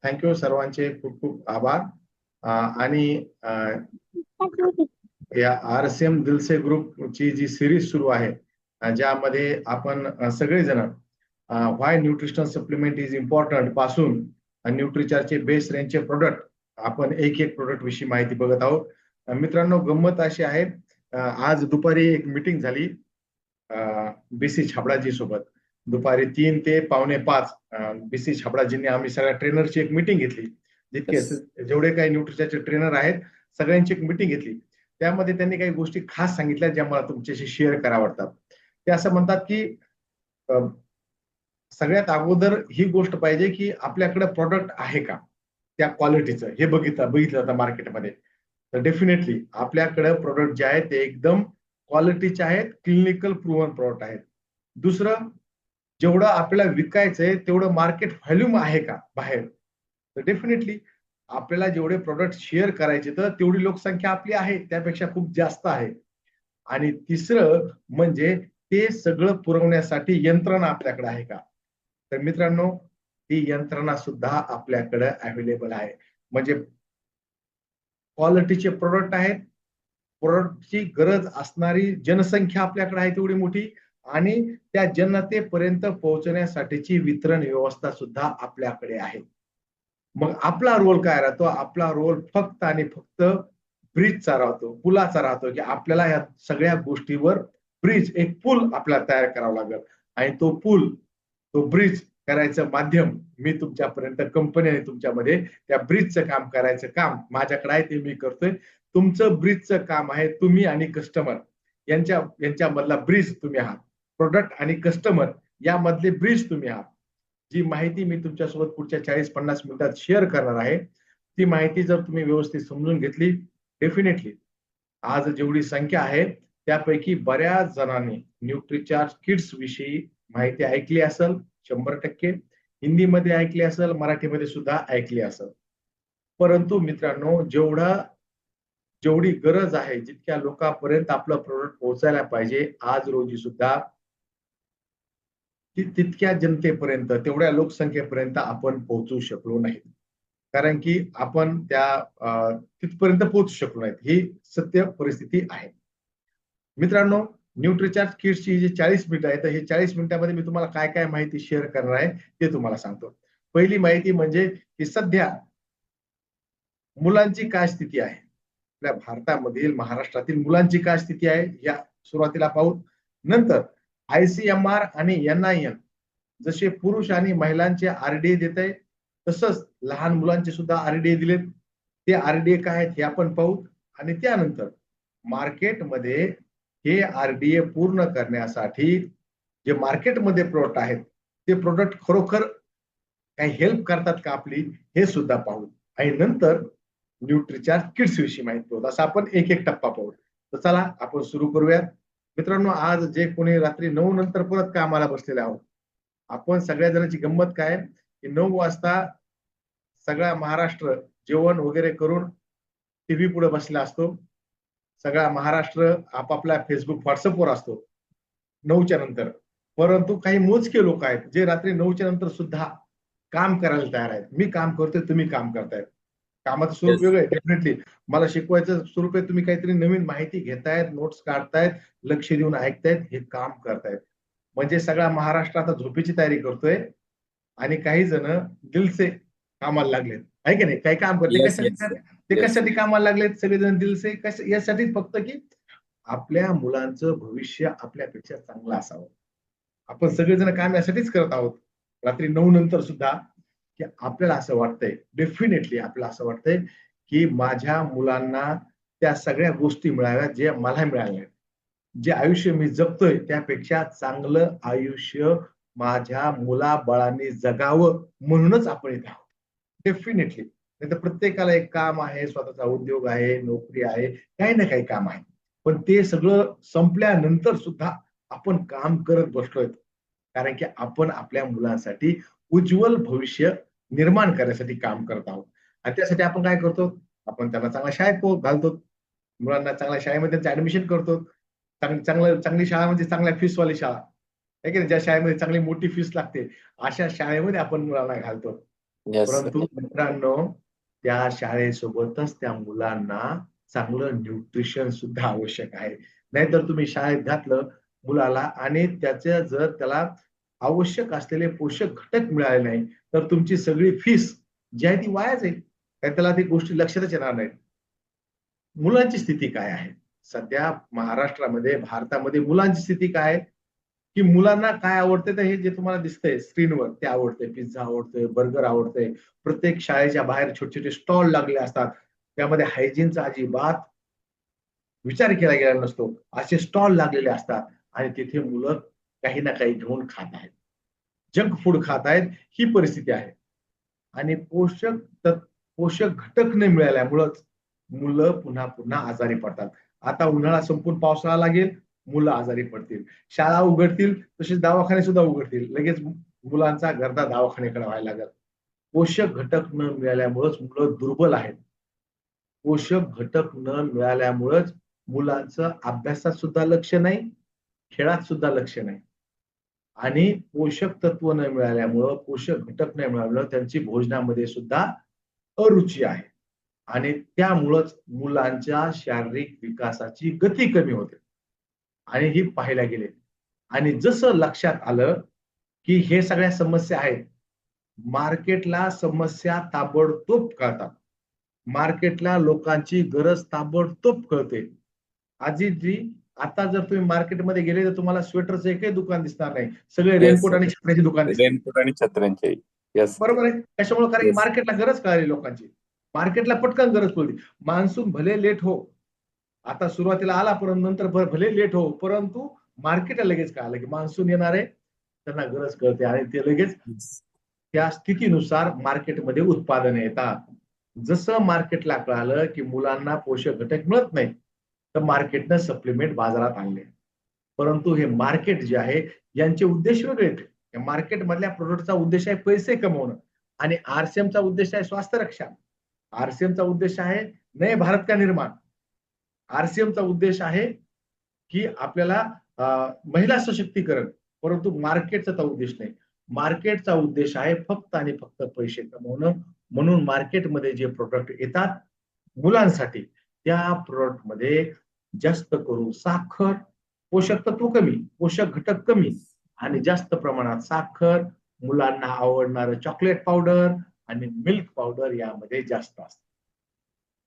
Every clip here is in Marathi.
थँक्यू सर्वांचे खूप खूप आभार. आणि या RCM दिलसे ग्रुपची जी सिरीज सुरू आहे, ज्यामध्ये आपण सगळेजण व्हाय न्यूट्रिशनल सप्लिमेंट इज इम्पॉर्टंट पासून न्यूट्रिचारचे बेस्ट रेंजचे प्रोडक्ट आपण एक एक प्रोडक्ट विषयी माहिती बघत आहोत. मित्रांनो, गंमत अशी आहे, आज दुपारी एक मीटिंग झाली BC छाबडाजी सोबत. दुपारी 3 ते पावणे 5 BC छाबडाजींनी आम्ही सगळ्या ट्रेनरची एक मीटिंग घेतली. जितके जेवढे काही न्यूट्रिशनचे ट्रेनर आहेत सगळ्यांची एक मीटिंग घेतली. त्यामध्ये त्यांनी काही गोष्टी खास सांगितल्या ज्या मला तुमच्याशी शेअर कराव्या वाटतात. ते असं म्हणतात की सगळ्यात अगोदर ही गोष्ट पाहिजे की आपल्याकडे प्रोडक्ट आहे का त्या क्वालिटीचं, हे बघितलं जातं मार्केटमध्ये. तर डेफिनेटली आपल्याकडे प्रोडक्ट जे आहेत ते एकदम क्वालिटीचे आहेत, क्लिनिकल प्रूव्हन प्रोडक्ट आहेत. दुसरं, जेवढं आपल्याला विकायचंय तेवढं मार्केट व्हॉल्यूम आहे का बाहेर. तर डेफिनेटली आपल्याला जेवढे प्रोडक्ट शेअर करायचे तर तेवढी लोकसंख्या आपली आहे, त्यापेक्षा खूप जास्त आहे. आणि तिसरं म्हणजे ते सगळं पुरवण्यासाठी यंत्रणा आपल्याकडे आहे का. तर मित्रांनो, ती यंत्रणा सुद्धा आपल्याकडे अवेलेबल आहे. म्हणजे क्वालिटीचे प्रोडक्ट आहेत, प्रोडक्टची गरज असणारी जनसंख्या आपल्याकडे आहे तेवढी मोठी, आणि त्या जनतेपर्यंत पोहोचण्यासाठीची वितरण व्यवस्था सुद्धा आपल्याकडे आहे. मग आपला रोल काय राहतो. आपला रोल फक्त आणि फक्त ब्रिजचा राहतो, पुलाचा राहतो, की आपल्याला या सगळ्या गोष्टीवर ब्रिज, एक पूल आपल्याला तयार करावा लागेल. आणि तो पूल, तो ब्रिज करायचं माध्यम मी तुमच्यापर्यंत, कंपनी आहे तुमच्यामध्ये, त्या ब्रिजचं काम करायचं काम माझ्याकडे आहे, ते मी करतोय. तुमचं ब्रिजचं काम आहे तुम्ही आणि कस्टमर यांच्यामधला ब्रिज तुम्ही आहात. प्रोडक्ट आणि कस्टमर यामधले ब्रिज तुम्ही आहात. जी माहिती मी तुमच्यासोबत पुढच्या 40-50 मिनिटात शेअर करणार आहे, ती माहिती जर तुम्ही व्यवस्थित समजून घेतली, डेफिनेटली आज जेवढी संख्या आहे त्यापैकी बऱ्याच जणांनी न्यूट्रिचार्ज किट्स विषयी माहिती ऐकली असेल. 100% हिंदीमध्ये ऐकली असेल, मराठीमध्ये सुद्धा ऐकली असेल. परंतु मित्रांनो, जेवढी गरज आहे, जितक्या लोकांपर्यंत आपलं प्रोडक्ट पोहोचायला पाहिजे, आज रोजी सुद्धा तितक्या जनतेपर्यंत, तेवढ्या लोकसंख्येपर्यंत आपण पोहोचू शकलो नाही. कारण की आपण तिथपर्यंत पोहोचू शकलो नाहीत, ही सत्य परिस्थिती आहे. मित्रांनो, न्यूट्रिचार्ज किट्सची जी 40 मिनिटं आहेत, तर हे 40 मिनिटांमध्ये मी तुम्हाला काय काय माहिती शेअर करणार आहे ते तुम्हाला सांगतो. पहिली माहिती म्हणजे की सध्या मुलांची काय स्थिती आहे, आपल्या भारतामधील, महाराष्ट्रातील मुलांची काय स्थिती आहे या सुरुवातीला पाहू. नंतर ICMR आणि NIN जसे पुरुष आणि महिलांचे RDA देत आहे, तसंच लहान मुलांचे सुद्धा RDA दिलेत. ते RDA काय आहेत हे आपण पाहू. आणि त्यानंतर मार्केटमध्ये हे RDA पूर्ण करण्यासाठी जे मार्केटमध्ये प्रोडक्ट आहेत, ते प्रोडक्ट खरोखर काही हेल्प करतात का आपली, हे सुद्धा पाहू. आणि नंतर न्यूट्रिचार्ज किट्स विषयी माहिती पाहू. असं आपण एक एक टप्पा पाहू. तर चला आपण सुरू करूयात. मित्रांनो, आज जे कोणी रात्री 9 नंतर परत कामाला बसलेले आहोत, आपण सगळ्या जणांची गंमत काय की 9 वाजता सगळा महाराष्ट्र जेवण वगैरे करून टीव्ही पुढे बसला असतो. सगळा महाराष्ट्र आपापल्या फेसबुक, व्हॉट्सअपवर असतो 9च्या नंतर. परंतु काही मोजके लोक आहेत जे रात्री 9च्या नंतर सुद्धा काम करायला तयार आहेत. मी काम करतोय, तुम्ही काम करतायत. कामाचं स्वरूप वेगळं आहे. डेफिनेटली मला शिकवायचं स्वरूप आहे. तुम्ही काहीतरी नवीन माहिती घेतायत, नोट्स काढतायत, लक्ष देऊन ऐकतायत, हे काम करतायत. म्हणजे सगळा महाराष्ट्र आता झोपेची तयारी करतोय आणि काही जण दिलसे कामाला लागलेत, आहे की नाही. काही काम करते कशासाठी कामाला लागलेत सगळेजण दिलसे, यासाठी फक्त की आपल्या मुलांचं भविष्य आपल्यापेक्षा चांगलं असावं. आपण सगळेजण काम यासाठीच करत आहोत रात्री 9 नंतर सुद्धा, की आपल्याला असं वाटतंय, डेफिनेटली आपल्याला असं वाटतंय की माझ्या मुलांना त्या सगळ्या गोष्टी मिळाव्यात जे मला मिळाल्या. जे आयुष्य मी जगतोय त्यापेक्षा चांगलं आयुष्य माझ्या मुलाबाळांनी जगावं, म्हणूनच आपण इथे आहोत. डेफिनेटली. नाही तर प्रत्येकाला एक काम आहे, स्वतःचा उद्योग आहे, नोकरी आहे, काही ना काही काम आहे. पण ते सगळं संपल्यानंतर सुद्धा आपण काम करत बसलोय, कारण की आपण आपल्या मुलांसाठी उज्ज्वल भविष्य निर्माण करण्यासाठी काम करत आहोत. आणि त्यासाठी आपण काय करतो, आपण त्यांना चांगल्या शाळेत घालतो, मुलांना चांगल्या शाळेमध्ये त्यांचं ऍडमिशन करतो. चांगली शाळा म्हणजे चांगल्या फीसवाली शाळा आहे की नाही, ज्या शाळेमध्ये चांगली मोठी फीस लागते, अशा शाळेमध्ये आपण मुलांना घालतो. Yes sir. परंतु मित्रांनो, त्या शाळेसोबतच त्या मुलांना चांगलं न्यूट्रिशन सुद्धा आवश्यक आहे. नाहीतर तुम्ही शाळेत घातलं मुलाला आणि जर त्याला आवश्यक असलेले पोषक घटक मिळाले नाही, तर तुमची सगळी फीस जी आहे ती वाया जाईल. काय त्याला ती गोष्टी लक्षातच येणार नाहीत. मुलांची स्थिती काय आहे? सध्या महाराष्ट्रामध्ये, भारतामध्ये मुलांची स्थिती काय आहे? की मुलांना काय आवडते, तर हे जे तुम्हाला दिसतंय स्क्रीनवर ते आवडतंय. पिझ्झा आवडतोय, बर्गर आवडतंय. प्रत्येक शाळेच्या बाहेर छोटे-छोटे स्टॉल लागले असतात. त्यामध्ये हायजीनचा अजिबात विचार केला गेला नसतो. असे स्टॉल लागलेले असतात आणि तिथे मुलं काही ना काही घेऊन खात आहेत. जंक फूड खात आहेत, ही परिस्थिती आहे. आणि पोषक घटक न मिळाल्यामुळंच मुलं पुन्हा पुन्हा आजारी पडतात. आता उन्हाळा संपून पावसाळा लागेल, मुलं आजारी पडतील. शाळा उघडतील, तसेच दवाखाने सुद्धा उघडतील. लगेच मुलांचा गर्दा दवाखान्याकडे व्हायला लागेल. पोषक घटक न मिळाल्यामुळेच मुलं दुर्बल आहेत. पोषक घटक न मिळाल्यामुळेच मुलांचं अभ्यासात सुद्धा लक्ष नाही, खेळात सुद्धा लक्ष नाही. आणि पोषक तत्व न मिळाल्यामुळं, पोषक घटक नाही मिळाल्यामुळं त्यांची भोजनामध्ये सुद्धा अरुची आहे. आणि त्यामुळंच मुलांच्या शारीरिक विकासाची गती कमी होते. आणि ही पाहायला गेले. आणि जसं लक्षात आलं, की हे सगळ्या समस्या आहेत. मार्केटला समस्या ताबडतोब कळतात. मार्केटला लोकांची गरज ताबडतोब कळते. आजीजी, आता जर तुम्ही मार्केटमध्ये गेले तर तुम्हाला स्वेटरचं एकही दुकान दिसणार नाही. सगळे येस रेनकोट आणि सर. छत्र्याची दुकान दिसतील. रेनकोट आणि छत्र्यांचे. येस. बरोबर आहे. कशामुळे? कारण की येस. मार्केटला गरज कळाली लोकांची. मार्केटला पटकन गरज कळली. मान्सून भले लेट हो. आता सुरुवातीला आला परंतु नंतर भले लेट हो, परंतु मार्केटला लगेच कळालं की मान्सून येणार आहे. त्यांना गरज कळते आणि ते लगेच त्या स्थितीनुसार मार्केटमध्ये उत्पादने येतात. जसं मार्केटला कळालं की मुलांना पोषक घटक मिळत नाहीत, तर मार्केटनं सप्लिमेंट बाजारात आणले. परंतु हे मार्केट जे आहे यांचे उद्देश वेगळे आहेत. या मार्केट मधल्या प्रोडक्टचा उद्देश आहे पैसे कमवणं आणि आरसीएमचा उद्देश आहे स्वास्थ्य रक्षा. आरसीएमचा उद्देश आहे नए भारत का निर्माण. आरसीएमचा उद्देश आहे की आपल्याला महिला सशक्तीकरण. परंतु मार्केटचा तो उद्देश नाही. मार्केटचा उद्देश आहे फक्त आणि फक्त पैसे कमवणं. म्हणून मार्केटमध्ये जे प्रोडक्ट येतात मुलांसाठी, त्या प्रोडक्टमध्ये जास्त करून साखर, पोषक तत्व कमी, पोषक घटक कमी आणि जास्त प्रमाणात साखर, मुलांना आवडणारं चॉकलेट पावडर आणि मिल्क पावडर यामध्ये जास्त असतं.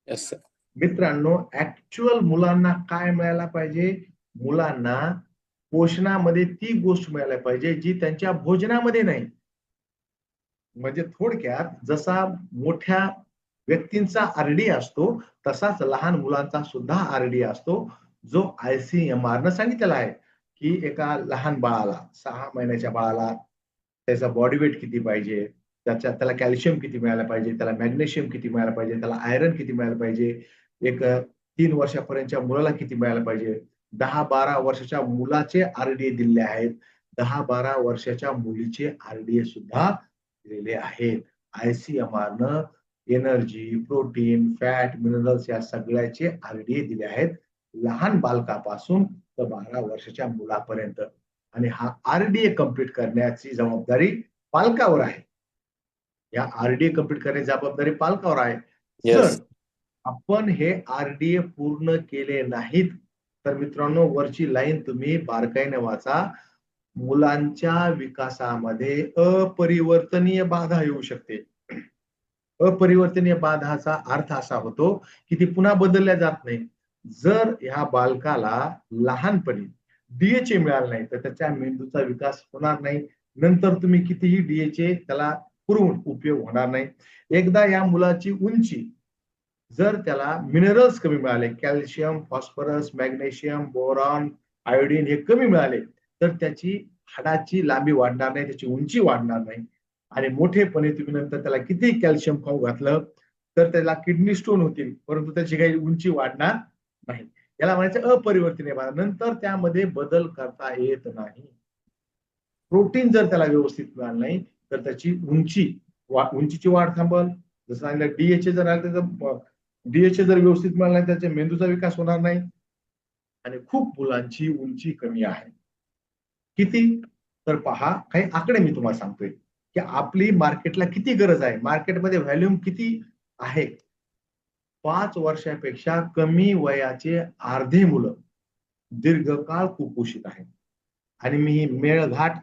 Yes sir. मित्रांनो, ऍक्च्युअल मुलांना काय मिळायला पाहिजे? मुलांना पोषणामध्ये ती गोष्ट मिळायला पाहिजे जी त्यांच्या भोजनामध्ये नाही. म्हणजे थोडक्यात जसा मोठ्या व्यक्तींचा आरडी असतो, तसाच लहान मुलांचा सुद्धा आरडी असतो, जो ICMR न सांगितलेला आहे, की एका लहान बाळाला, 6 महिन्याच्या बाळाला त्याचा बॉडी वेट किती पाहिजे, त्याला कॅल्शियम किती मिळायला पाहिजे, त्याला मॅग्नेशियम किती मिळायला पाहिजे, त्याला आयर्न किती मिळायला पाहिजे, एक 3 वर्षापर्यंतच्या मुलाला किती मिळायला पाहिजे, 10-12 वर्षाच्या मुलाचे आरडीए दिलेले आहेत, 10-12 वर्षाच्या मुलीचे आरडीए सुद्धा दिलेले आहेत. ICMR न एनर्जी, प्रोटीन, फॅट, मिनरल्स या सगळ्याचे आरडीए दिले आहेत लहान बालकापासून तर 12 वर्षाच्या मुलापर्यंत. आणि हा आरडीए कंप्लीट करण्याची जबाबदारी पालकावर आहे. या आरडीए कंप्लीट करण्याची जबाबदारी पालकावर आहे. जर येस. आपण हे आरडीए पूर्ण केले नाहीत, तर मित्रांनो वरची लाईन तुम्ही बारकाईने वाचा. मुलांच्या विकासामध्ये अपरिवर्तनीय बाधा येऊ शकते. अपरिवर्तनीय बाधाचा अर्थ असा होतो की ती पुन्हा बदलल्या जात नाही. जर ह्या बालकाला लहानपणी डीएचए मिळालं नाही तर त्याच्या मेंदूचा विकास होणार नाही. नंतर तुम्ही कितीही डीएचए त्याला पुरवून उपयोग होणार नाही. एकदा या मुलाची उंची, जर त्याला मिनरल्स कमी मिळाले, calcium, phosphorus, magnesium, boron, iodine हे कमी मिळाले, तर त्याची हाडाची लांबी वाढणार नाही, त्याची उंची वाढणार नाही. आणि मोठेपणी तुम्ही नंतर त्याला किती कॅल्शियम खाऊ घातलं तर त्याला किडनी स्टोन होतील, परंतु त्याची काही उंची वाढणार नाही. याला म्हणायचं अपरिवर्तनीय बाधा. नंतर त्यामध्ये बदल करता येत नाही. प्रोटीन जर त्याला व्यवस्थित मिळालं नाही तर त्याची उंचीची वाढ थांबल. जसं सांगितलं डीएचए जर आलं तर डीएचए जर व्यवस्थित मिळाला नाही त्याच्या मेंदूचा विकास होणार नाही. आणि खूप मुलांची उंची कमी आहे. किती? तर पहा काही आकडे मी तुम्हाला सांगतोय. की आपली मार्केटला किती गरज आहे, मार्केटमध्ये व्हॅल्यूम किती आहे. 5 वर्षापेक्षा कमी वयाचे अर्धे मुलं दीर्घकाळ कुपोषित आहेत. आणि मी ही मेळघाट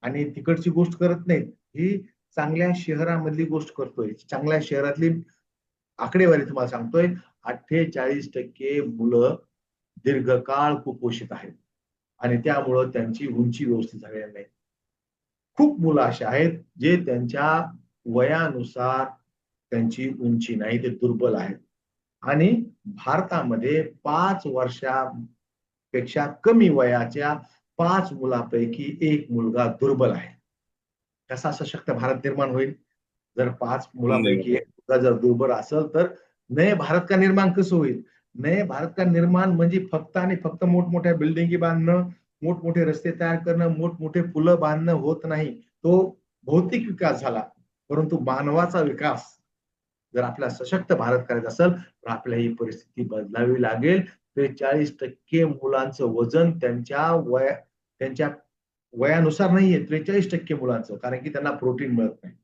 आणि तिकडची गोष्ट करत नाही, ही चांगल्या शहरामधली गोष्ट करतोय. चांगल्या शहरातली आकडेवारी तुम्हाला सांगतोय. 48% मुलं दीर्घकाळ कुपोषित आहेत आणि त्यामुळं त्यांची उंची व्यवस्थित झालेली नाही. खूप मुलं अशी आहेत जे त्यांच्या वयानुसार त्यांची उंची नाही, ते दुर्बल आहेत. आणि भारतामध्ये 5 वर्षापेक्षा कमी वयाच्या 5 मुलापैकी 1 मुलगा दुर्बल आहे. कसा सशक्त भारत निर्माण होईल जर 5 मुलापैकी 1 मुलगा जर दुर्बल असेल, तर नए भारत का निर्माण कसं होईल. नए भारत का निर्माण म्हणजे फक्त आणि फक्त मोठमोठ्या बिल्डिंगी बांधणं, मोठमोठे रस्ते तयार करणं, मोठमोठे पुलं बांधणं होत नाही. तो भौतिक विकास झाला, परंतु मानवाचा विकास जर आपल्याला सशक्त भारत करायचा असेल, तर आपल्याला ही परिस्थिती बदलावी लागेल. 43% मुलांचं वजन त्यांच्या वयानुसार नाहीये. 43% मुलांचं, कारण की त्यांना प्रोटीन मिळत नाही.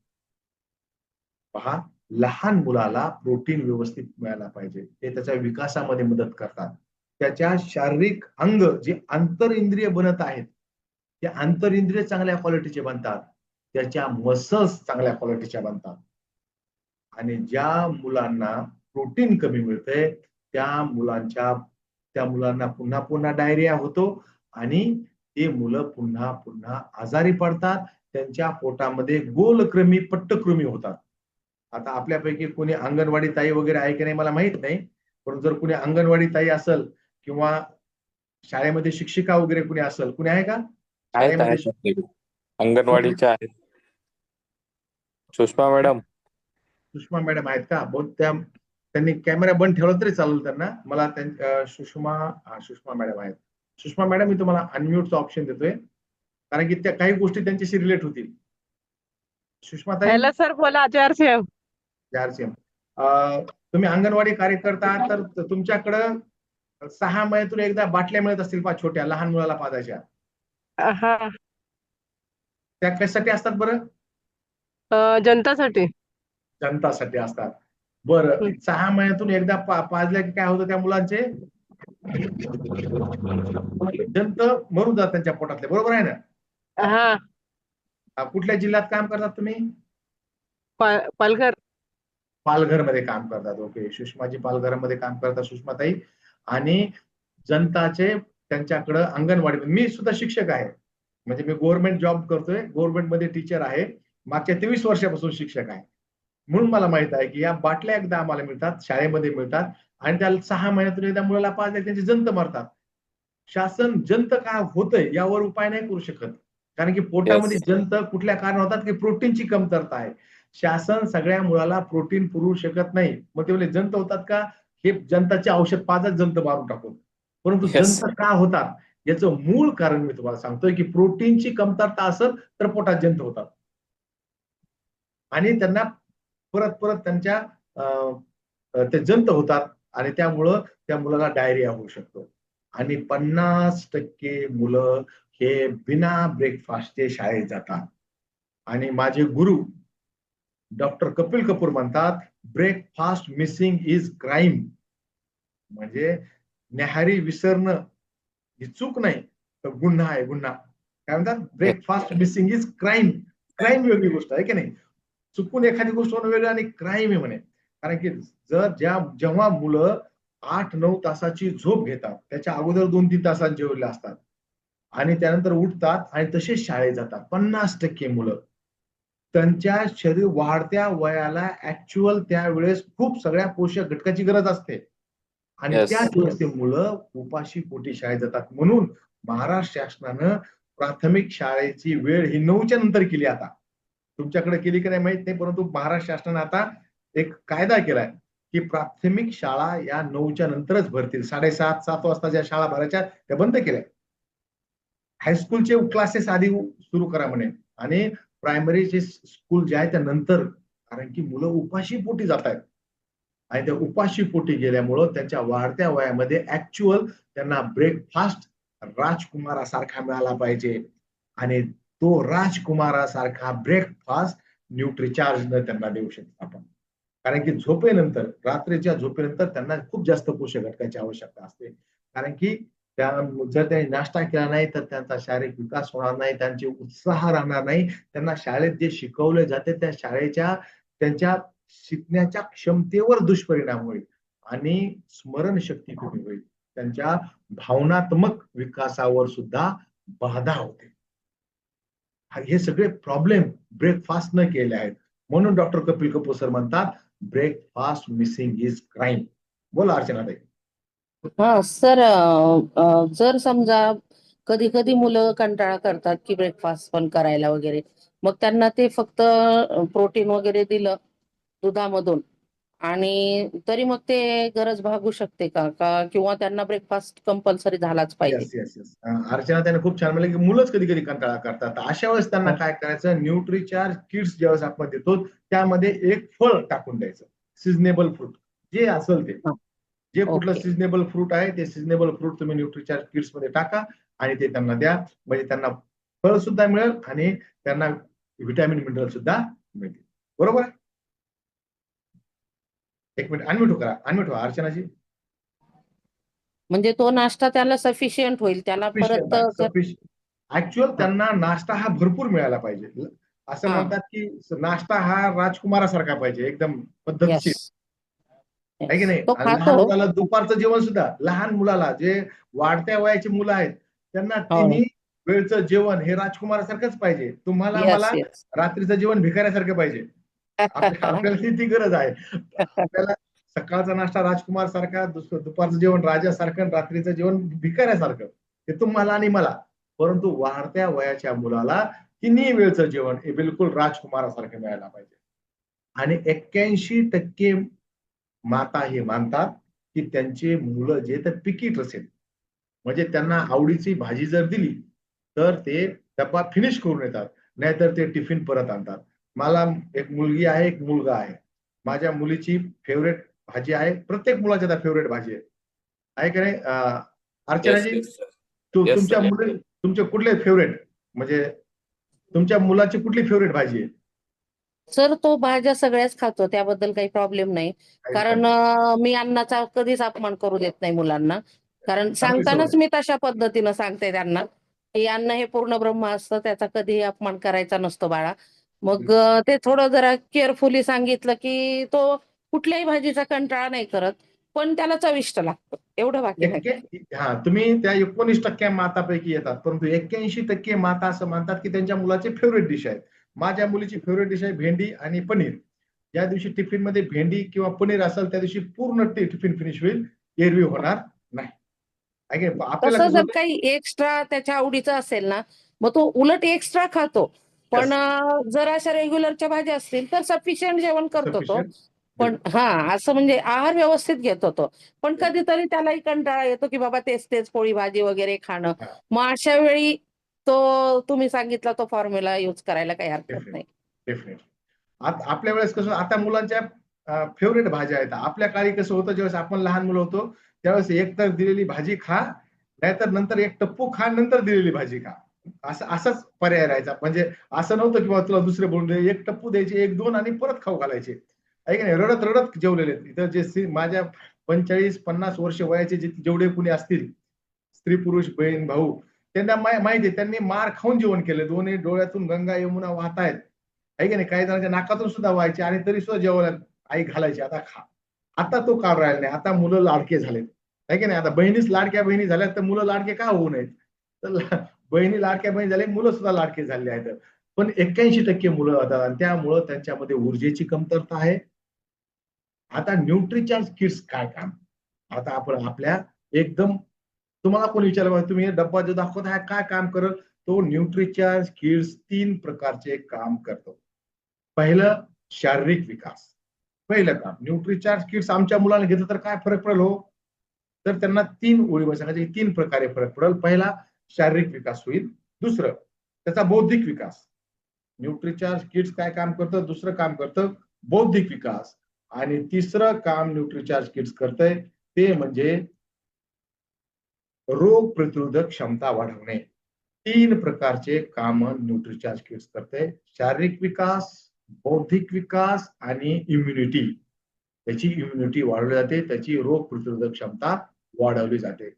पहा, लहान मुलाला प्रोटीन व्यवस्थित मिळायला पाहिजे. ते त्याच्या विकासामध्ये मदत करतात. त्याच्या शारीरिक अंग जे आंतरइंद्रिय बनत आहेत, ते आंतरइंद्रिय चांगल्या क्वालिटीचे बनतात. त्याच्या मसल्स चांगल्या क्वालिटीच्या बनतात. आणि ज्या मुलांना प्रोटीन कमी मिळतंय, त्या मुलांना पुन्हा पुन्हा डायरिया होतो आणि ते मुलं पुन्हा पुन्हा आजारी पडतात. त्यांच्या पोटामध्ये गोलकृमी, पट्टकृमी होतात. आता आपल्यापैकी कोणी अंगणवाडी ताई वगैरे आहे की नाही मला माहित नाही. पण जर कोणी अंगणवाडी ताई असेल किंवा शाळेमध्ये शिक्षिका वगैरे कोणी असेल, कोणी आहे का? आहेत शाळेमध्ये आहेत आपल्याकडे. अंगणवाडीच्या आहेत. सुषमा मॅडम. सुषमा मॅडम आहेत का? बहुत त्यांनी कॅमेरा बंद ठेवला तरी चालेल त्यांना. मला सुषमा मॅडम आहेत. सुषमा मॅडम, मी तुम्हाला अनम्यूटचा ऑप्शन देतोय, कारण की त्या काही गोष्टी त्यांच्याशी रिलेट होतील. सुषमाताई. हॅलो सर, बोला आचार साहेब. चारशे. तुम्ही अंगणवाडी कार्यकर्ता आहात, तर तुमच्याकडं 6 महिन्यातून एकदा बाटल्या मिळत असतील पहा, छोट्या लहान मुलाला पाजायच्या. हा. त्या कशासाठी असतात बरं? जनतासाठी. जनतासाठी असतात. बरं, 6 महिन्यातून एकदा पाजल्या की काय होतं त्या मुलांचे? जंत मरून जातात त्यांच्या पोटातले, बरोबर आहे ना? हा. कुठल्या जिल्ह्यात काम करतात तुम्ही? पालघर. पालघरमध्ये काम करतात. ओके, सुषमाजी पालघरमध्ये काम करतात सुषमाताई. आणि जनताचे त्यांच्याकडे अंगणवाडी, मी सुद्धा शिक्षक आहे, म्हणजे मी गव्हर्नमेंट जॉब करतोय, गव्हर्नमेंटमध्ये टीचर आहे, मागच्या 23 वर्षापासून शिक्षक आहे. म्हणून मला माहित आहे की या बाटल्या एकदा आम्हाला मिळतात, शाळेमध्ये मिळतात, आणि त्या 6 महिन्यातून एकदा मुलाला पाजल्या त्यांची जंत मारतात. शासन जंत काय होतंय यावर उपाय नाही करू शकत, कारण की पोटामध्ये जंत कुठल्या कारण होतात की प्रोटीनची कमतरता आहे. शासन सगळ्या मुलाला प्रोटीन पुरवू शकत नाही. मग ते बोले जंत होतात का, हे जंताचे औषध पाजत जंत मारून टाकून. परंतु जंत का होतात याचं मूळ कारण मी तुम्हाला सांगतोय की प्रोटीनची कमतरता असेल तर पोटात जंत होतात आणि त्यांना परत परत त्यांच्या ते जंत होतात आणि त्यामुळं त्या मुलाला डायरिया होऊ शकतो. आणि 50% मुलं हे बिना ब्रेकफास्टचे शाळेत जातात. आणि माझे गुरु डॉक्टर कपिल कपूर म्हणतात, ब्रेकफास्ट मिसिंग इज क्राईम. म्हणजे न्याहारी विसरणं ही चूक नाही, तर गुन्हा आहे, गुन्हा. काय म्हणतात? Breakfast missing is crime. Crime वेगळी गोष्ट आहे की नाही. चुकून एखादी गोष्ट होणं वेगळं आणि क्राईम आहे म्हणे. कारण की जेव्हा मुलं 8-9 तासाची झोप घेतात, त्याच्या अगोदर 2-3 तासात जेवलेले असतात आणि त्यानंतर उठतात आणि तसेच शाळेत जातात, 50% मुलं त्यांच्या शरीर वाढत्या वयाला ऍक्च्युअल त्यावेळेस खूप सगळ्या पोषक घटकाची गरज असते आणि त्याच वेळेस ते मुलं उपाशी पोटी शाळेत जातात. म्हणून महाराष्ट्र शासनानं प्राथमिक शाळेची वेळ ही 9च्या नंतर केली. आता तुमच्याकडे केली की नाही माहित नाही, परंतु महाराष्ट्र शासनानं आता एक कायदा केलाय की प्राथमिक शाळा या 9च्या नंतरच भरतील. 7:30-7 वाजता ज्या शाळा भरायच्या त्या बंद केल्या. हायस्कूलचे क्लासेस आधी सुरू करा म्हणे आणि प्रायमरीचे स्कूल जे आहे त्यानंतर, कारण की मुलं उपाशी पोटी जात आहेत आणि त्या उपाशी पोटी गेल्यामुळं त्यांच्या वाढत्या वयामध्ये ऍक्च्युअल त्यांना ब्रेकफास्ट राजकुमारासारखा मिळाला पाहिजे. आणि तो राजकुमारासारखा ब्रेकफास्ट न्यूट्रिचार्ज न त्यांना देऊ शकतो आपण. कारण की झोपेनंतर, रात्रीच्या झोपेनंतर त्यांना खूप जास्त पोषक घटकाची आवश्यकता असते. कारण की त्या जर त्यांनी नाश्ता केला नाही तर त्यांचा शारीरिक विकास होणार नाही, त्यांचे उत्साह राहणार नाही. त्यांना शाळेत जे शिकवले जाते त्या शाळेच्या त्यांच्या शिकण्याच्या क्षमतेवर दुष्परिणाम होईल आणि स्मरणशक्ती कमी होईल. त्यांच्या भावनात्मक विकासावर सुद्धा बाधा होते. हे सगळे प्रॉब्लेम ब्रेकफास्ट न केले आहेत. म्हणून डॉक्टर कपिल कपूर सर म्हणतात ब्रेकफास्ट मिसिंग इज क्राईम. बोला अर्चनाताई. हा सर, जर समजा कधी कधी मुलं कंटाळा करतात की ब्रेकफास्ट पण करायला वगैरे, मग त्यांना ते फक्त प्रोटीन वगैरे दिलं दुधामधून आणि तरी मग ते गरज भागू शकते का का किंवा त्यांना ब्रेकफास्ट कंपल्सरी झालाच पाहिजे? Yes yes yes. अर्चना त्याने खूप छान म्हणलं की मुलंच कधी कधी कंटाळा करतात. अशा वेळेस त्यांना काय करायचं, न्यूट्रिचार्ज किट्स ज्यावेळेस आपण देतो त्यामध्ये एक फळ टाकून द्यायचं, सिजनेबल फ्रूट जे असेल ते. जे कुठलं ओके. सिजनेबल फ्रूट आहे ते सिजनेबल फ्रूट तुम्ही न्यूट्रिचार्ज किट्स मध्ये टाका आणि ते त्यांना द्या. म्हणजे त्यांना फळ सुद्धा मिळेल आणि त्यांना व्हिटॅमिन मिनरल सुद्धा मिळतील. बरोबर आहे? एक मिनिट अनम्यूट करा, अनम्यूट व्हा अर्चनाजी. म्हणजे तो नाश्ता त्याला सफिशियंट होईल, त्याला सफिशियंट परत आहे, सफिशियंट. ऍक्च्युअल हा त्यांना नाश्ता हा भरपूर मिळाला पाहिजे. असं हा म्हणतात की नाश्ता हा राजकुमारासारखा पाहिजे, एकदम यस पद्धतशीर. आहे की यस नाही? तो आणि लहान खातो. मुलाला दुपारचं जेवण सुद्धा, लहान मुलाला जे वाढत्या वयाची मुलं आहेत त्यांना हो. तिन्ही वेळचं जेवण हे राजकुमारासारखंच पाहिजे. तुम्हाला यस मला यस. रात्रीचं जेवण भिकाऱ्यासारखं पाहिजे. आपल्याला ती गरज आहे. आपल्याला सकाळचा नाश्ता राजकुमार सारखा, दुपारचं जेवण राजासारखं आणि रात्रीचं जेवण भिकाऱ्यासारखं. हे तुम्हाला आणि मला. परंतु वाढत्या वयाच्या मुलाला तिन्ही वेळचं जेवण हे बिलकुल राजकुमारासारखं मिळायला पाहिजे. आणि 81% माता हे मानतात की त्यांचे मुलं जे तर पिकीट असेल, म्हणजे त्यांना आवडीची भाजी जर दिली तर ते डब्बा फिनिश करून येतात, नाहीतर ते टिफिन परत आणतात. मला एक मुलगी आहे, एक मुलगा आहे. माझ्या मुलीची फेवरेट भाजी आहे, प्रत्येक मुलाची आता फेवरेट भाजी आहे की नाही? Yes Archanaji, yes sir. Yes तुमच्या सर. मुली तुमचे कुठले फेवरेट, म्हणजे तुमच्या मुलाची कुठली फेवरेट भाजी आहे? सर तो भाज्या सगळ्याच खातो, त्याबद्दल काही प्रॉब्लेम नाही. काहीच कारण प्रॉब्लेम. मी अन्नाचा कधीच अपमान करू देत नाही मुलांना. कारण चांगली सांगतानाच सवय. मी तशा पद्धतीनं सांगते त्यांना की अन्न हे पूर्ण ब्रह्म असतं, त्याचा कधीही अपमान करायचा नसतो बाळा. मग ते थोडं जरा केअरफुली सांगितलं की तो कुठल्याही भाजीचा कंटाळा नाही करत, पण त्याला चविष्ट लागतं, एवढं बाकी नाही काही. हा, तुम्ही त्या 19% मातापैकी येतात, परंतु 81% माता असं मानतात की त्यांच्या मुलाचे फेवरेट डिश आहे. माझ्या मुलीची फेवरेट डिश आहे भेंडी आणि पनीर. ज्या दिवशी टिफिन मध्ये भेंडी किंवा पनीर असेल त्या दिवशी पूर्ण टिफिन फिनिश होईल, एरवी होणार नाही. आहे की नाही? आपल्याला तसं कसं जर होतं. काही एक्स्ट्रा त्याच्या आवडीचं असेल ना, मग तो उलट एक्स्ट्रा खातो. पण Yes, जर अशा रेग्युलरच्या भाज्या असतील तर सफिशियंट जेवण करतो तो. sufficient. पण बिलकुल. हा, असं म्हणजे आहार व्यवस्थित घेतो तो. पण Yes. कधीतरी त्यालाही कंटाळा येतो की बाबा तेच तेच पोळी भाजी वगैरे खाणं. हा, मग अशा वेळी तो तुम्ही सांगितला तो फॉर्म्युला युज करायला काही हरकत डेफिनेट नाही. डेफिनेट. आपल्या वेळेस कसं, आता मुलांच्या फेवरेट भाज्या आहेत. आपल्या काळी कसं होतं, ज्यावेळेस आपण लहान मुलं होतो त्यावेळेस एक तर दिलेली भाजी खा, नाहीतर नंतर एक टप्पू खा, नंतर दिलेली भाजी खा. असाच पर्याय राहायचा. म्हणजे असं नव्हतं की तुला दुसरे बोलून दे, एक टप्पू द्यायचे, एक दोन आणि परत खाऊ घालायचे. आहे की नाही? रडत रडत जेवलेले इथं जे माझ्या 45-50 वर्ष वयाचे जेवढे कुणी असतील, स्त्री पुरुष बहीण भाऊ, त्यांना माहिती आहे त्यांनी मार खाऊन जेवण केलं. दोन्ही डोळ्यातून गंगा यमुना वाहतायत. आहे की नाही? काही जणांच्या नाकातून सुद्धा व्हायचे आणि तरी सुद्धा जेवायला आई घालायची, आता खा. आता तो काळ राहिला नाही. आता मुलं लाडके झालेत. आहे की नाही? आता बहिणीच लाडक्या बहिणी झाल्यात तर मुलं लाडके का होऊ नयेत? तर बहिणी लाडक्या बहिणी झाले, मुलं सुद्धा लाडके झाले आहेत. पण 81% मुलं होतात आणि त्यामुळं त्यांच्यामध्ये ऊर्जेची कमतरता आहे. आता न्यूट्रिचार्ज किट्स काय काम? आता आपण आपल्या एकदम, तुम्हाला कोणी विचारलं तुम्ही डब्बा जो दाखवत आहे काय काम करत, तो न्यूट्रिचार्ज किट्स 3 प्रकारचे काम करतो. पहिलं, शारीरिक विकास. पहिलं काम न्यूट्रिचार्ज किट्स आमच्या मुलांना घेतलं तर काय फरक पडेल हो? तर त्यांना 3 ओळीमध्ये सांगायचे, 3 प्रकारे फरक पडेल. पहिला, शारीरिक विकास होईल. दुसरं, त्याचा बौद्धिक विकास. न्यूट्रिचार्ज किट्स काय काम करतं? दुसरं काम करतं बौद्धिक विकास. आणि तिसरं काम न्यूट्रिचार्ज किट्स करतंय ते म्हणजे रोग प्रतिरोधक क्षमता वाढवणे. तीन प्रकारचे काम न्यूट्रीचार्ज किट्स करते. शारीरिक विकास, बौद्धिक विकास आणि इम्युनिटी. त्याची इम्युनिटी वाढवली जाते, त्याची रोग प्रतिरोधक क्षमता वाढवली जाते.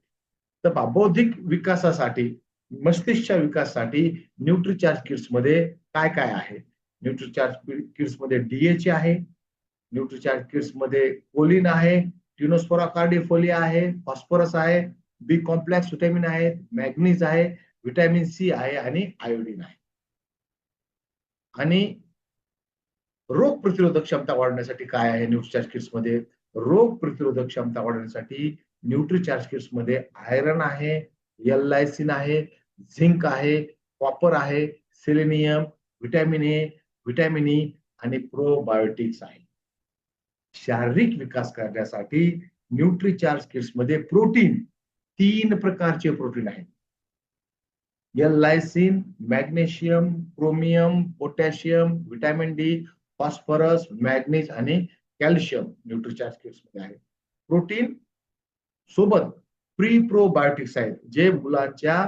तर बौद्धिक विकासासाठी, मस्तिष्क विकासासाठी न्यूट्रीचार्ज किट्स मध्ये काय काय आहे? न्यूट्रीचार्ज किट्स मध्ये डीएच आहे, न्यूट्रीचार्ज किट्स मध्ये कोलिन आहे, टिनोस्पोरा कार्डिफोलिया आहे, फॉस्फरस आहे, बी कॉम्प्लेक्स विटॅमिन आहे, मॅग्नीज आहे, विटॅमिन सी आहे आणि आयोडीन आहे. आणि रोग प्रतिरोधक क्षमता वाढवण्यासाठी काय आहे न्यूट्रीचार्ज किट्स मध्ये? रोग प्रतिरोधक क्षमता वाढवण्यासाठी न्यूट्रीचार्ज किट्स मध्ये आयरन आहे, एल-लायसिन आहे, झिंक आहे, कॉपर आहे, selenium, vitamin A, vitamin E आणि प्रोबायोटिक्स आहे. शारीरिक विकास करण्यासाठी न्यूट्रीचार्ज किट्स मध्ये प्रोटीन, 3 प्रकारचे प्रोटीन आहेत. L-lysine, magnesium, chromium, potassium, vitamin D, phosphorus, manganese आणि कॅल्शियम न्यूट्रीचार्ज किट्स मध्ये आहे. प्रोटीन सोबत प्री प्रोबायोटिक्स आहेत, जे मुलांच्या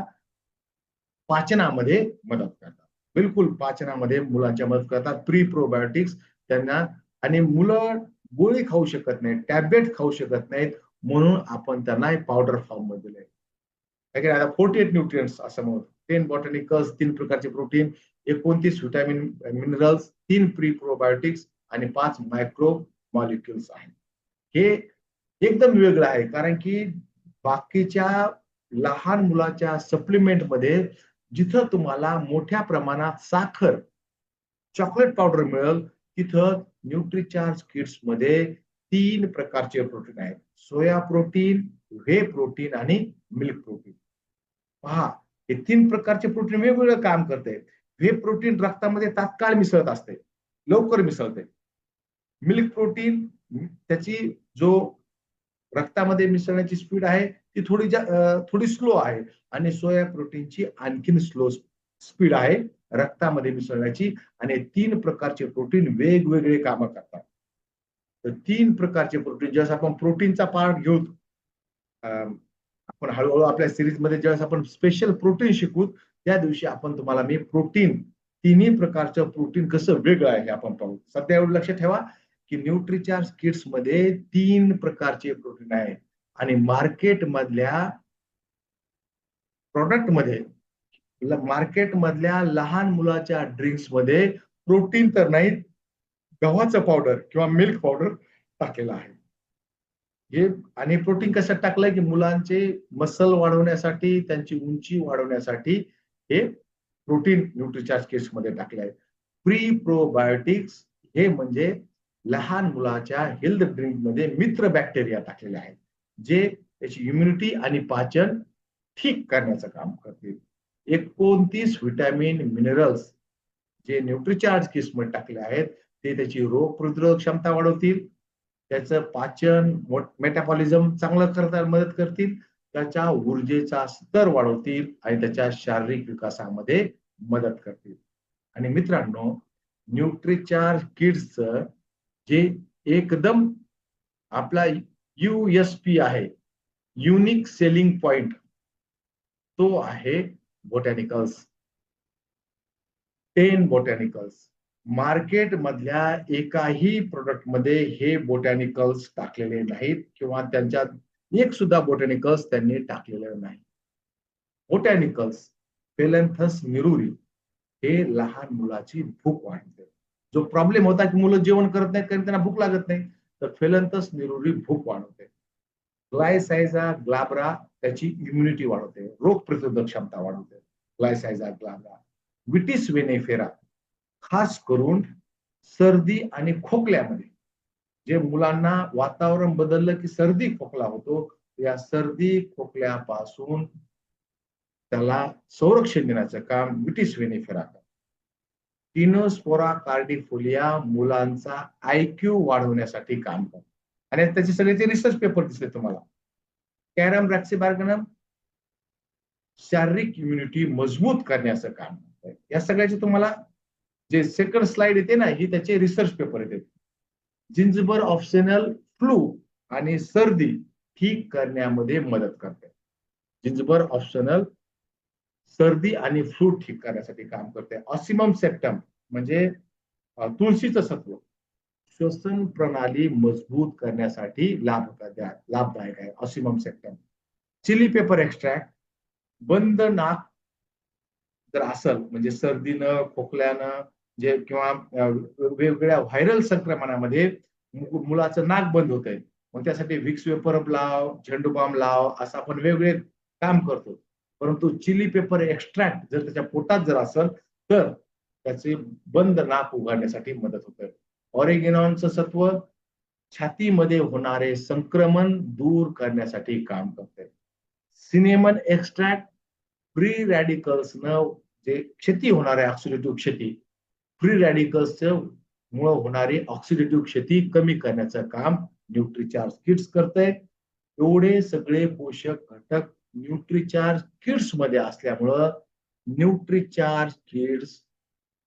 पाचनामध्ये मदत करतात. बिलकुल पाचनामध्ये मुलांच्या मदत करतात प्री प्रोबायोटिक्स त्यांना. आणि मुलं गोळी खाऊ शकत नाहीत, टॅबलेट खाऊ शकत नाहीत, म्हणून आपण त्यांना पावडर फॉर्म मध्ये दिले. 48 न्यूट्रिएंट्स असं म्हणतो. 10 बॉटॅनिकल्स, 3 प्रकारचे protein, 29 vitamin minerals, 3 pre probiotics आणि 5 मायक्रो मॉलिक्युल्स आहेत. हे एकदम वेगळं आहे, कारण की बाकीच्या लहान मुलाच्या सप्लिमेंट मध्ये जिथं तुम्हाला मोठ्या प्रमाणात साखर, चॉकलेट पावडर मिळेल, तिथं न्यूट्रीचार्ज किट्स मध्ये 3 प्रकारचे प्रोटीन आहेत. सोया प्रोटीन, व्हे प्रोटीन आणि मिल्क प्रोटीन. पहा, हे 3 प्रकारचे प्रोटीन वेगवेगळं काम करते. व्हे प्रोटीन रक्तामध्ये तात्काळ मिसळत असते, लवकर मिसळते. मिल्क प्रोटीन त्याची जो रक्तामध्ये मिसळण्याची स्पीड आहे ती थोडी स्लो आहे. आणि सोया प्रोटीनची आणखीन स्लो स्पीड आहे रक्तामध्ये मिसळण्याची. आणि 3 प्रकारचे प्रोटीन वेगवेगळे काम करतात. तर 3 प्रकारचे प्रोटीन, ज्यावेळेस आपण प्रोटीनचा पार्ट घेऊ, आपण हळूहळू आपल्या सिरीज मध्ये ज्यावेळेस आपण स्पेशल प्रोटीन शिकू, त्या दिवशी आपण तुम्हाला मी प्रोटीन, तिन्ही प्रकारचं प्रोटीन कसं वेगळं आहे हे आपण पाहू. सध्या एवढं लक्षात ठेवा की न्यूट्रीचार्ज किट्स मध्ये 3 प्रकारचे प्रोटीन आहेत. आणि मार्केट मधल्या लहान मुलाच्या ड्रिंक्स मध्ये प्रोटीन तर नाहीत, गव्हाचं पावडर किंवा मिल्क पावडर टाकलेलं आहे. हे आणि प्रोटीन कसं टाकलंय की मुलांचे मसल वाढवण्यासाठी, त्यांची उंची वाढवण्यासाठी हे प्रोटीन न्यूट्रीचार्ज किट्स मध्ये टाकले आहे. प्री प्रोबायोटिक्स हे म्हणजे लहान मुलाच्या हेल्थ ड्रिंक मध्ये मित्र बॅक्टेरिया टाकलेले आहेत, जे त्याची इम्युनिटी आणि पाचन ठीक करण्याचं काम करतील. 29 विटॅमिन मिनरल्स जे न्यूट्रीचार्ज किट्स मध्ये टाकले आहेत, ते त्याची रोग प्रतिरोधक क्षमता वाढवतील, त्याचं पाचन, मेटाबॉलिझम चांगलं करता मदत करतील, त्याच्या ऊर्जेचा स्तर वाढवतील आणि त्याच्या शारीरिक विकासामध्ये मदत करतील. आणि मित्रांनो, न्यूट्रीचार्ज किट्सचं जे एकदम आपला USP आहे, युनिक सेलिंग पॉइंट, तो आहे बोटॅनिकल्स. 10 बोटॅनिकल्स. मार्केट मधल्या एकाही प्रोडक्ट मध्ये हे बोटॅनिकल्स टाकलेले नाहीत, किंवा त्यांच्यात एक सुद्धा बोटॅनिकल्स त्यांनी टाकलेले नाही. बोटॅनिकल्स, फेलॅन्थस निरुरी, हे लहान मुलाची भूक वाढते. जो प्रॉब्लेम होता की मुलं जेवण करत नाहीत कारण त्यांना भूक लागत नाही, तर फेलॅन्थस निरुरी भूक वाढवते. ग्लायसायझा ग्लाब्रा त्याची इम्युनिटी वाढवते, रोग प्रतिरोधक क्षमता वाढवते. ग्लायसायझा ग्लाब्रा. विटिस वेनेफेरा खास करून सर्दी आणि खोकल्यामध्ये, जे मुलांना वातावरण बदललं की सर्दी खोकला होतो, या सर्दी खोकल्यापासून त्याला संरक्षण देण्याचं काम विटिस वेनेफेरा करतो. टिनोस्पोरा कार्डिफोलिया मुलांचा IQ वाढवण्यासाठी काम करतो. आणि त्याचे सगळे ते रिसर्च पेपर दिसले तुम्हाला. कॅरम रॅक्सिबार्गनम शारीरिक इम्युनिटी मजबूत करण्याचं काम करतं. या सगळ्याचे तुम्हाला जे सेकंड स्लाइड येते ना, ही त्याचे रिसर्च पेपर येते. जिंजबर ऑप्शनल फ्लू आणि सर्दी ठीक करण्यामध्ये मदत करते. जिंजबर ऑप्शनल सर्दी आणि फ्लू ठीक करण्यासाठी काम करते. ऑसिमम सेप्टम म्हणजे तुळशीचं सत्व श्वसन प्रणाली मजबूत करण्यासाठी लाभदायक आहे. Ocimum septum. Chilli pepper extract बंद नाक जर असेल म्हणजे सर्दीनं खोकल्यानं जे किंवा वेगवेगळ्या व्हायरल संक्रमणामध्ये मुलाचं नाक बंद होत आहे, मग त्यासाठी विक्स वेपर लाव, झेंडू बाम लाव असं आपण वेगवेगळे काम करतो. परंतु चिली पेपर एक्स्ट्रॅक्ट जर त्याच्या पोटात जर असेल तर त्याचे बंद नाक उघडण्यासाठी मदत होते. ऑरेगेनॉनचं सत्व छातीमध्ये होणारे संक्रमण दूर करण्यासाठी काम करते. सिनेमन एक्स्ट्रॅक्ट फ्री रॅडिकल्स न जे क्षती होणारे ऑक्सिडेटिव्ह क्षती फ्री रॅडिकल्स मुळे होणारी ऑक्सिडेटिव्ह क्षती कमी करण्याचं काम न्यूट्रीचार्ज किट्स करते. एवढे सगळे पोषक घटक न्यूट्रीचार्ज किट्स मध्ये असल्यामुळं न्यूट्रीचार्ज किट्स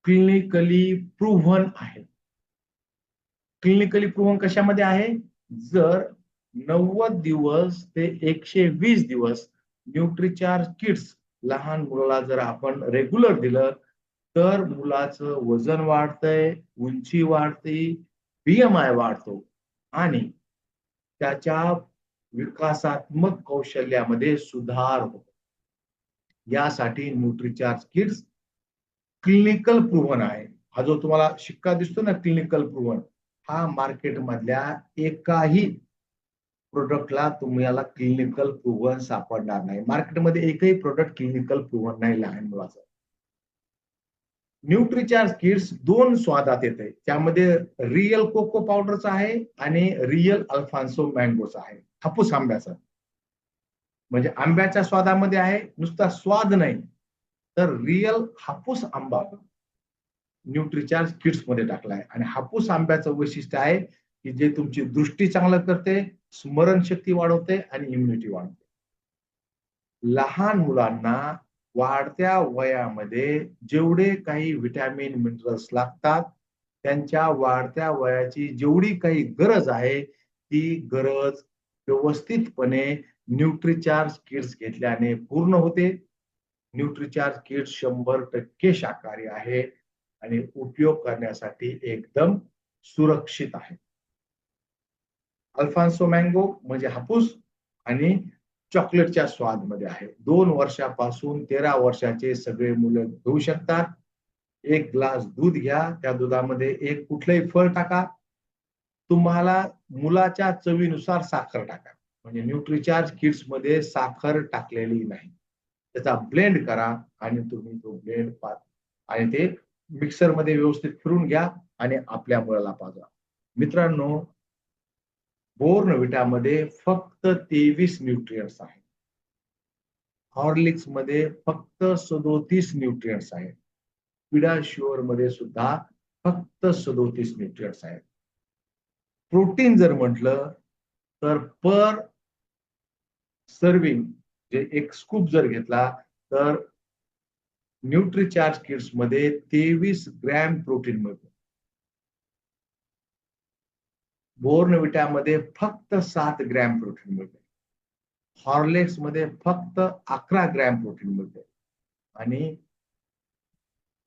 क्लिनिकली प्रूव्हन आहे. क्लिनिकली प्रूव्हन कशामध्ये आहे? जर 90 दिवस ते 120 दिवस न्यूट्रीचार्ज किट्स लहान मुलाला जर आपण रेग्युलर दिलं तर मुलाचं वजन वाढतंय, उंची वाढते, BMI वाढतो आणि त्याच्या विकासात्मक कौशल्यामध्ये सुधार होतो. यासाठी न्यूट्रीचार्ज किट्स क्लिनिकल प्रूव्हन आहे. हा जो तुम्हाला शिक्का दिसतो ना क्लिनिकल प्रूव्हन, हा मार्केट मधल्या एकाही प्रोडक्टला तुम्हाला क्लिनिकल प्रूव्हन सापडणार नाही. मार्केटमध्ये एकही प्रोडक्ट क्लिनिकल प्रूव्हन नाही लहान मुलाचं. न्यूट्रीचार्ज किट्स 2 स्वादात येते. त्यामध्ये रिअल कोको पावडरचा आहे आणि रिअल अल्फान्सो मँगोचा आहे. हापूस आंब्याचा म्हणजे आंब्याच्या स्वादामध्ये आहे, नुसता स्वाद नाही तर रिअल हापूस आंबा न्यूट्रीचार्ज किट्स मध्ये टाकला आहे. आणि हापूस आंब्याचं वैशिष्ट्य आहे की जे तुमची दृष्टी चांगलं करते, स्मरणशक्ती वाढवते आणि इम्युनिटी वाढवते. लहान मुलांना वाढत्या वयामध्ये जेवढे काही व्हिटॅमिन मिनरल्स लागतात त्यांच्या वाढत्या वयाची जेवढी काही गरज आहे ती गरज व्यवस्थितपणे न्यूट्रीचार्ज किट्स घेतल्याने पूर्ण होते. न्यूट्रीचार्ज किट्स 100% शाकाहारी आहे आणि उपयोग करण्यासाठी एकदम सुरक्षित आहे. अल्फान्सो मँगो म्हणजे हापूस आणि चॉकलेटच्या स्वाद मध्ये आहे. 2 वर्षापासून 13 वर्षाचे सगळे मुलं घेऊ शकतात. 1 ग्लास दूध घ्या, त्या दुधामध्ये एक कुठलंही फळ टाका, तुम्हाला मुलाच्या चवीनुसार साखर टाका. म्हणजे न्यूट्रीचार्ज किट्स मध्ये साखर टाकलेली नाही. त्याचा ब्लेंड करा आणि तुम्ही तो ब्लेंड आणि ते मिक्सर मध्ये व्यवस्थित फिरून घ्या आणि आपल्या मुलाला पाजा. मित्रांनो, बोर्नव्हिटा मध्ये फक्त 23 न्यूट्रिएंट्स आहेत. हॉर्लिक्स मध्ये फक्त 37 न्यूट्रिएंट्स आहेत. पिडाश्युअर मध्ये सुद्धा फक्त 37 न्यूट्रिएंट्स आहेत. प्रोटीन जर म्हटलं तर पर सर्विंग जे एक स्कूप जर घेतला तर न्यूट्रीचार्ज किट्स मध्ये 23 ग्रॅम प्रोटीन मिळतं. बोर्नव्हिटा मध्ये फक्त 7 ग्रॅम प्रोटीन मिळते. हॉर्लिक्स मध्ये फक्त 11 ग्रॅम प्रोटीन मिळते आणि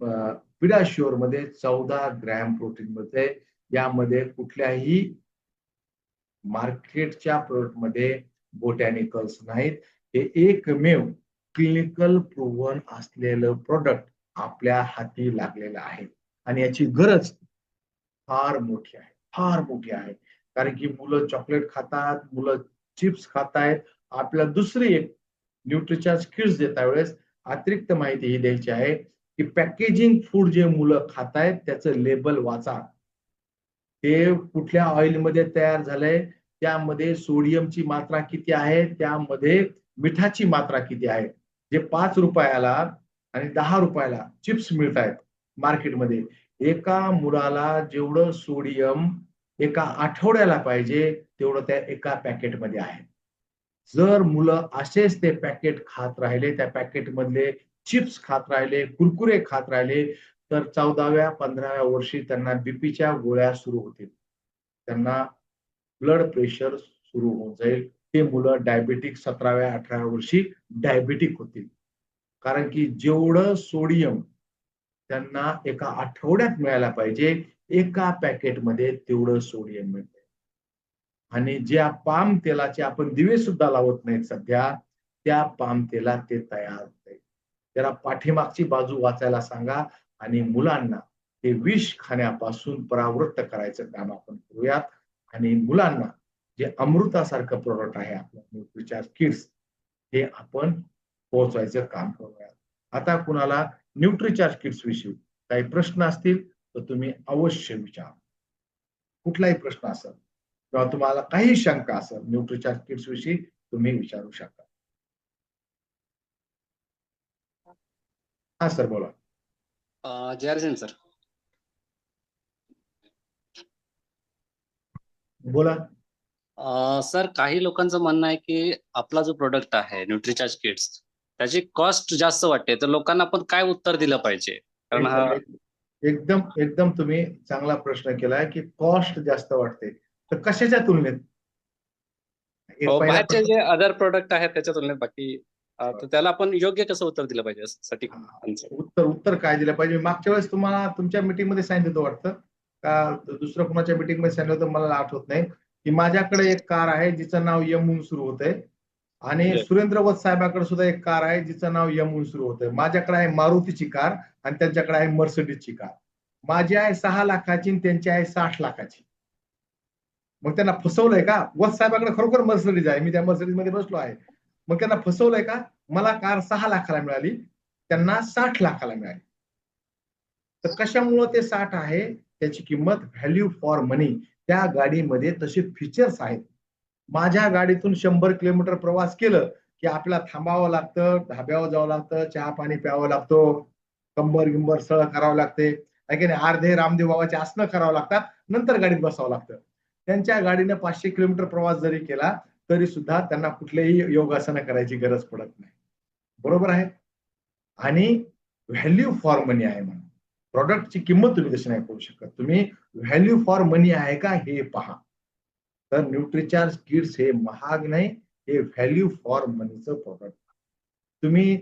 पिडाश्युअर मध्ये 14 ग्रॅम प्रोटीन मिळते. यामध्ये कुठल्याही मार्केटच्या प्रोडक्ट मध्ये बोटॅनिकल्स नाहीत. हे एकमेव क्लिनिकल प्रूव्हन असलेलं प्रोडक्ट आपल्या हाती लागलेलं आहे आणि याची गरज फार मोठी आहे, फार मोठी आहे. कारण की मुलं चॉकलेट खातात, मुलं चिप्स खातायत. आपल्याला दुसरी एक न्यूट्रीचार्ज किट्स देता वेळेस अतिरिक्त माहिती ही द्यायची आहे की पॅकेजिंग फूड जे मुलं खातायत त्याचं लेबल वाचा. ते कुठल्या ऑइलमध्ये तयार झालंय, त्यामध्ये सोडियमची मात्रा किती आहे, त्यामध्ये मिठाची मात्रा किती आहे. जे 5 रुपयाला आणि 10 रुपयाला चिप्स मिळत आहेत मार्केटमध्ये, एका मुलाला जेवढं सोडियम एका आठवड्याला पाहिजे तेवढं त्या एका पॅकेटमध्ये आहे. जर मुलं असेच ते पॅकेट खात राहिले, त्या पॅकेट मधले चिप्स खात राहिले, कुरकुरे खात राहिले तर 14व्या 15व्या वर्षी त्यांना बीपीच्या गोळ्या सुरू होतील, त्यांना ब्लड प्रेशर सुरू होऊन जाईल. ते मुलं डायबेटिक 17व्या 18व्या वर्षी डायबेटिक होतील. कारण की जेवढं सोडियम त्यांना एका आठवड्यात मिळायला पाहिजे, एका पॅकेटमध्ये तेवढं सोडियम मिळते. आणि ज्या पाम तेलाचे आपण दिवे सुद्धा लावत नाहीत सध्या, त्या पाम तेलात ते तयार होते. त्याला पाठीमागची बाजू वाचायला सांगा आणि मुलांना ते विष खाण्यापासून परावृत्त करायचं काम आपण करूयात. आणि मुलांना जे अमृतासारखं प्रोडक्ट आहे आपलं न्यूट्रिचार्ज किड्स, हे आपण पोहोचवायचं काम करूयात. आता कुणाला न्यूट्रिचार्ज किड्स विषयी काही प्रश्न असतील तर तुम्ही अवश्य विचारा. कुठलाही प्रश्न असेल किंवा तुम्हाला काही शंका असेल न्यूट्रिचार्ज किट्स विषयी तुम्ही विचारू शकता. हा सर बोला. जय सिंह सर. बोला. सर काही लोकांचं म्हणणं आहे की आपला जो प्रोडक्ट आहे न्यूट्रिचार्ज किट्स त्याची कॉस्ट जास्त वाटते, तर लोकांना आपण काय उत्तर दिलं पाहिजे? कारण हा एकदम एकदम तुम्ही चांगला प्रश्न केलाय की कॉस्ट जास्त वाटते, तर कशाच्या तुलनेत? एक पहिला बाहेरचे प्रश्न. जे अदर प्रोडक्ट आहेत त्याच्या तुलनेत बाकी तर त्याला आपण योग्य कसं उत्तर दिलं पाहिजे यासाठी उत्तर काय दिलं पाहिजे? मागच्या वेळेस तुम्हाला तुमच्या मीटिंग मध्ये सांगितलं होतं वाटतं का दुसऱ्या कुणाच्या मीटिंग मध्ये सांगितलं होतं, मला आठवत नाही, की माझ्याकडे एक कार आहे जिचं नाव यम म्हणून सुरू होतंय आणि सुरेंद्र वत साहेबांकडे सुद्धा एक कार आहे जिचं नाव यम म्हणून सुरू होतंय. माझ्याकडे आहे मारुतीची कार आणि त्यांच्याकडे आहे मर्सिडीजची कार. माझी आहे 6 लाखाची आणि त्यांची आहे 60 लाखाची. मग त्यांना फसवलंय का? वत साहेबांकडे खरोखर मर्सिडीज आहे, मी त्या मर्सिडीज मध्ये बसलो आहे. मग त्यांना फसवलंय का? मला कार 6 लाखाला मिळाली, त्यांना 60 लाखाला मिळाली. तर कशामुळं ते 60 आहे? त्याची किंमत व्हॅल्यू फॉर मनी. त्या गाडीमध्ये तसे फीचर्स आहेत. माझ्या गाडीतून 100 किलोमीटर प्रवास केलं की आपल्याला थांबावं लागतं, ढाब्यावर जावं लागतं, चहा पाणी प्यावं लागतो, कंबर गिंबर सळ करावं लागते, की नाही, अर्धे रामदेव बाबाचे आसनं करावं लागतात, नंतर गाडीत बसावं लागतं. त्यांच्या गाडीने 500 किलोमीटर प्रवास जरी केला तरी सुद्धा त्यांना कुठलेही योगासनं करायची गरज पडत नाही. बरोबर आहे? आणि व्हॅल्यू फॉर मनी आहे म्हणून प्रॉडक्टची किंमत तुम्ही तशी नाही करू शकत. तुम्ही व्हॅल्यू फॉर मनी आहे का हे पहा. तर न्यूट्रिचार्ज किड्स हे महाग नाही, हे व्हॅल्यू फॉर मनीचं प्रोडक्ट. तुम्ही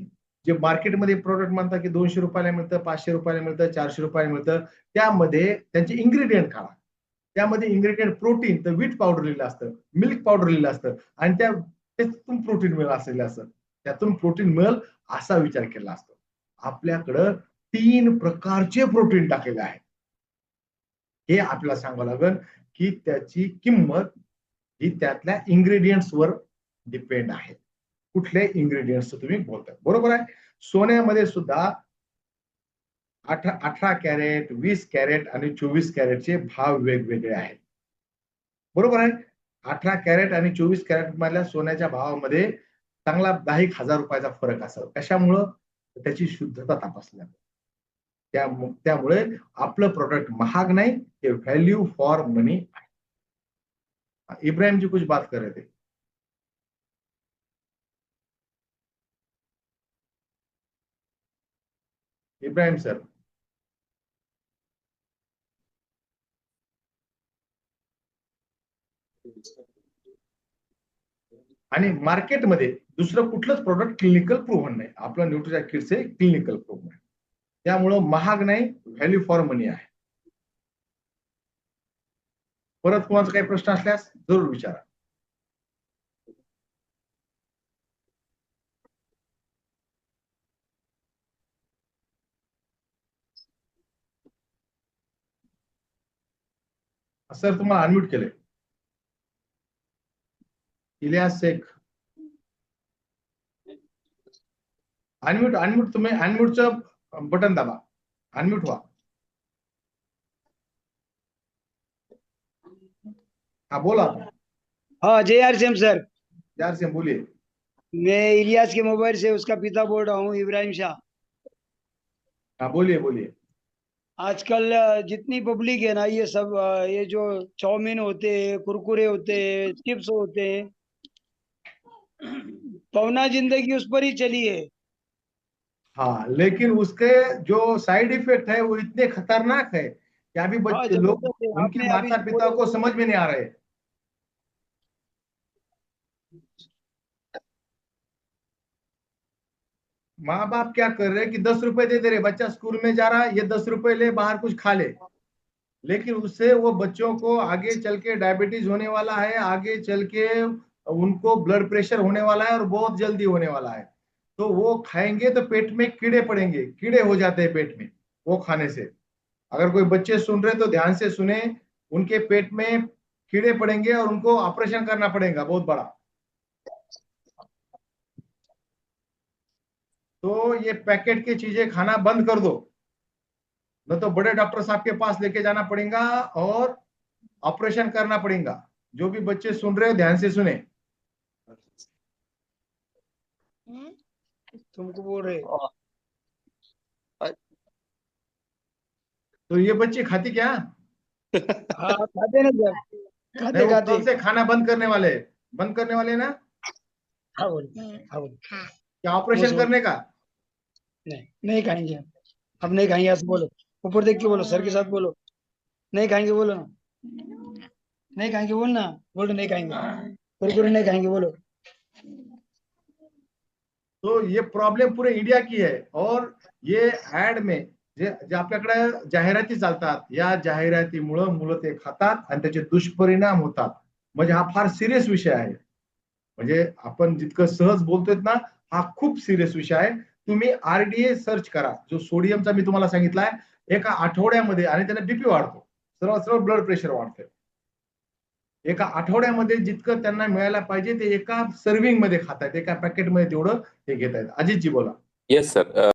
जे मार्केटमध्ये प्रोडक्ट म्हणता की 200 रुपयाला मिळतं, 500 रुपयाला मिळतं, 400 रुपयाला मिळतं, त्यामध्ये त्यांचे इन्ग्रेडियंट काढा. त्यामध्ये इन्ग्रेडियंट प्रोटीन तर व्हीट पावडर लिहिलं असतं, मिल्क पावडर लिहिलं असतं आणि त्यातून प्रोटीन मिळेल असलेलं असतं. त्यातून प्रोटीन मिळेल असा विचार केला असतो. आपल्याकडं 3 प्रकारचे प्रोटीन टाकलेले आहे. हे आपल्याला सांगावं लागेल की त्याची किंमत ही त्यातल्या इन्ग्रेडियंट्सवर डिपेंड आहे. कुठले इन्ग्रेडियंट्स तुम्ही बोलताय. बरोबर आहे? सोन्यामध्ये सुद्धा 18 कॅरेट, 20 कॅरेट आणि 24 कॅरेटचे भाव वेगवेगळे आहेत. बरोबर आहे? 18 कॅरेट आणि 24 कॅरेट मधल्या सोन्याच्या भावामध्ये चांगला 10,000 रुपयाचा फरक असेल. कशामुळं? त्याची शुद्धता तपासल्या. त्यामुळे आपलं प्रोडक्ट महाग नाही, हे व्हॅल्यू फॉर मनी आहे. इब्राहिम जी कुछ बात कर रहे थे. इब्राहिम सर. आणि मार्केटमध्ये दुसरं कुठलंच प्रोडक्ट क्लिनिकल प्रूव्हन नाही. आपलं न्यूट्रिचार्ज किट्स हे क्लिनिकल प्रूव्हन आहे. त्यामुळं महाग नाही, व्हॅल्यू फॉर मनी आहे. परत कोणाचा काही प्रश्न असल्यास जरूर विचारा. सर तुम्हाला अनम्यूट केले. इलियास शेख. अनम्यूट तुम्ही अनम्यूटचं बटन दाबा, अनम्यूट व्हा. हाँ बोला. हाँ जय आरसीएम सर. यार से बोलिए. मैं इलियास के मोबाइल से उसका पिता बोल रहा हूँ, इब्राहिम शाह. हाँ बोलिए बोलिए. आजकल जितनी पब्लिक है ना, ये सब ये जो चाउमीन होते हैं, कुरकुरे होते हैं, चिप्स होते हैं, पौना जिंदगी उस पर ही चली है. हाँ, लेकिन उसके जो साइड इफेक्ट है वो इतने खतरनाक है कि अभी हाँ बच्चे लोग जबरदस्त है. उनके आपने अभी माता पिता को समझ में नहीं आ रहे. माँ बाप क्या कर रहे हैं कि 10 रुपए दे दे रहे, बच्चा स्कूल में जा रहा है, ये 10 रुपए ले, बाहर कुछ खा ले, लेकिन उससे वो बच्चों को आगे चल के डायबिटीज होने वाला है, आगे चल के उनको ब्लड प्रेशर होने वाला है और बहुत जल्दी होने वाला है। तो वो खाएंगे तो पेट में कीड़े पड़ेंगे, कीड़े हो जाते हैं पेट में वो खाने से। अगर कोई बच्चे सुन रहे तो ध्यान से सुने, उनके पेट में कीड़े पड़ेंगे और उनको ऑपरेशन करना पड़ेगा बहुत बड़ा। तो ये पैकेट की चीजें खाना बंद कर दो, न तो बड़े डॉक्टर साहब के पास लेके जाना पड़ेगा और ऑपरेशन करना पड़ेगा। जो भी बच्चे सुन रहे हैं ध्यान से सुने। तुमको बोल रहे तो ये बच्चे खाती क्या? हाँ खाते ना सर, नहीं, खाते वो खाते। कब से खाना बंद करने वाले हैं? बंद करने वाले हैं ना? हाँ बोलो, हाँ बोलो। क्या ऑपरेशन वो करने का? नहीं नहीं खाएंगे हम। अब नहीं खाएंगे, ऐसे बोलो, ऊपर देख के बोलो, सर के साथ बोलो, नहीं खाएंगे बोलो ना, नहीं खाएंगे बोल ना, बोलो नहीं खाएंगे, कुरकुरे नहीं खाएंगे बोलो। तो ये प्रॉब्लेम पुरे इंडिया की आहे. और ये ऍड में जे आपल्याकडे जाहिराती चालतात, या जाहिरातीमुळे मुलं ते खातात आणि त्याचे दुष्परिणाम होतात. म्हणजे हा फार सिरियस विषय आहे. म्हणजे आपण जितकं सहज बोलतोय ना, हा खूप सिरियस विषय आहे. तुम्ही आरडीए सर्च करा, जो सोडियमचा मी तुम्हाला सांगितलाय, एका आठवड्यामध्ये, आणि त्याने बीपी वाढतो, सरळ सरळ ब्लड प्रेशर वाढतंय. एका आठवड्यामध्ये जितकं त्यांना मिळायला पाहिजे ते एका सर्व्हिंग मध्ये खातायत, एका पॅकेटमध्ये तेवढं हे घेतायत. अजितजी बोला. Yes sir.